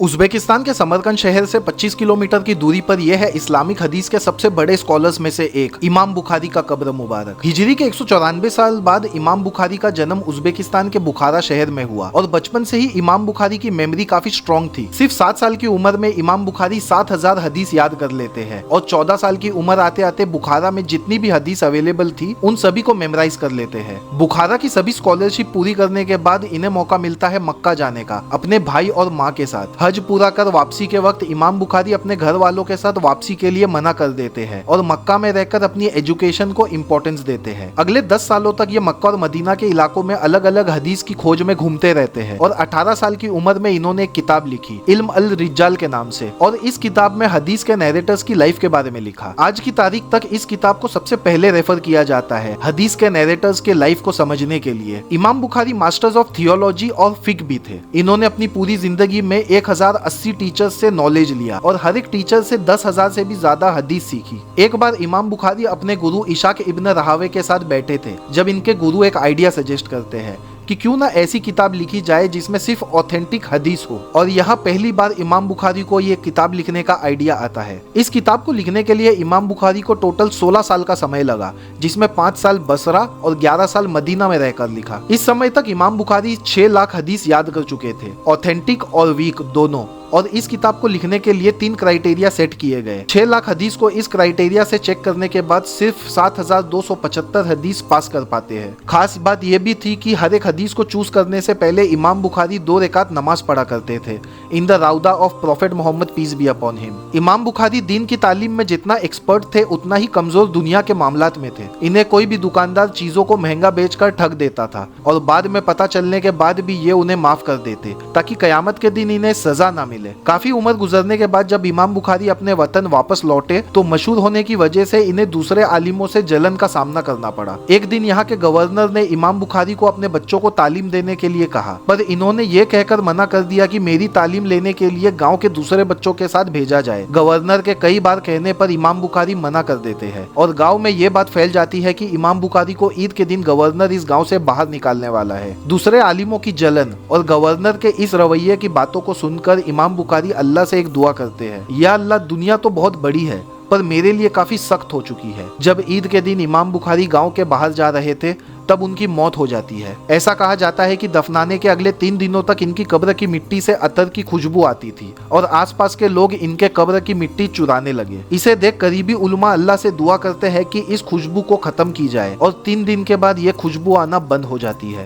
Uzbekistan के समरकंद शहर से 25 किलोमीटर की दूरी पर यह है इस्लामिक हदीस के सबसे बड़े स्कॉलर्स में से एक इमाम बुखारी का कब्र मुबारक। हिजरी के 194 साल बाद इमाम बुखारी का जन्म उज़्बेकिस्तान के बुखारा शहर में हुआ और बचपन से ही इमाम बुखारी की मेमोरी काफी स्ट्रॉन्ग थी। सिर्फ 7 साल की उम्र में इमाम बुखारी 7000 हदीस याद कर लेते हैं और 14 साल की उम्र आते आते बुखारा में जितनी भी हदीस अवेलेबल थी उन सभी को मेमोराइज कर लेते हैं। बुखारा की सभी स्कॉलरशिप पूरी करने के बाद इन्हें मौका मिलता है मक्का जाने का अपने भाई और माँ के साथ। हज पूरा कर वापसी के वक्त इमाम बुखारी अपने घर वालों के साथ वापसी के लिए मना कर देते हैं और मक्का में रहकर अपनी एजुकेशन को इम्पोर्टेंस देते हैं। अगले 10 सालों तक ये मक्का और मदीना के इलाकों में अलग अलग हदीस की खोज में घूमते रहते हैं और 18 साल की उम्र में इन्होंने एक किताब लिखी इल्म अल रिजाल के नाम से और इस किताब में हदीस के नैरेटर्स की लाइफ के बारे में लिखा। आज की तारीख तक इस किताब को सबसे पहले रेफर किया जाता है हदीस के नैरेटर्स के लाइफ को समझने के लिए। इमाम बुखारी मास्टर्स ऑफ थियोलॉजी और फिक भी थे। इन्होंने अपनी पूरी जिंदगी में 1080 टीचर्स से नॉलेज लिया और हर एक टीचर से 10,000 से भी ज्यादा हदीस सीखी। एक बार इमाम बुखारी अपने गुरु इशाक इब्न राहवे के साथ बैठे थे जब इनके गुरु एक आइडिया सजेस्ट करते हैं कि क्यों ना ऐसी किताब लिखी जाए जिसमें सिर्फ ऑथेंटिक हदीस हो और यहाँ पहली बार इमाम बुखारी को ये किताब लिखने का आइडिया आता है। इस किताब को लिखने के लिए इमाम बुखारी को टोटल 16 साल का समय लगा जिसमें 5 साल बसरा और 11 साल मदीना में रहकर लिखा। इस समय तक इमाम बुखारी 6 लाख हदीस याद कर चुके थे, ऑथेंटिक और वीक दोनों। और इस किताब को लिखने के लिए 3 क्राइटेरिया सेट किए गए। 6 लाख हदीस को इस क्राइटेरिया से चेक करने के बाद सिर्फ 7275 हदीस पास कर पाते हैं। खास बात यह भी थी कि हर एक हदीस को चूज करने से पहले इमाम बुखारी 2 रकात नमाज पढ़ा करते थे in the Rawdah of prophet Muhammad peace be upon him. इमाम बुखारी दीन की तालीम में जितना एक्सपर्ट थे उतना ही कमजोर दुनिया के मामलात में थे। इन्हें कोई भी दुकानदार चीजों को महंगा बेचकर ठग देता था और बाद में पता चलने के बाद भी ये उन्हें माफ कर देते ताकि कयामत के दिन इन्हें सजा ना मिले। काफी उम्र गुजरने के बाद जब इमाम बुखारी अपने वतन वापस लौटे तो मशहूर होने की वजह से इन्हें दूसरे आलिमों से जलन का सामना करना पड़ा। एक दिन यहाँ के गवर्नर ने इमाम बुखारी को अपने बच्चों को तालीम देने के लिए कहा पर इन्होंने ये कहकर मना कर दिया कि मेरी तालीम लेने के लिए गाँव के दूसरे बच्चों के साथ भेजा जाए। गवर्नर के कई बार कहने पर इमाम बुखारी मना कर देते हैं और गाँव में ये बात फैल जाती है कि इमाम बुखारी को ईद के दिन गवर्नर इस गाँव से बाहर निकालने वाला है। दूसरे आलिमों की जलन और गवर्नर के इस रवैये की बातों को सुनकर इमाम बुखारी अल्लाह से एक दुआ करते हैं, या अल्लाह दुनिया तो बहुत बड़ी है पर मेरे लिए काफी सख्त हो चुकी है। जब ईद के दिन इमाम बुखारी गांव के बाहर जा रहे थे तब उनकी मौत हो जाती है। ऐसा कहा जाता है कि दफनाने के अगले 3 दिनों तक इनकी कब्र की मिट्टी से अतर की खुशबू आती थी और आसपास के लोग इनके कब्र की मिट्टी चुराने लगे। इसे देख करीबी उलमा अल्लाह से दुआ करते हैं कि इस खुशबू को खत्म की जाए और 3 दिन के बाद ये खुशबू आना बंद हो जाती है।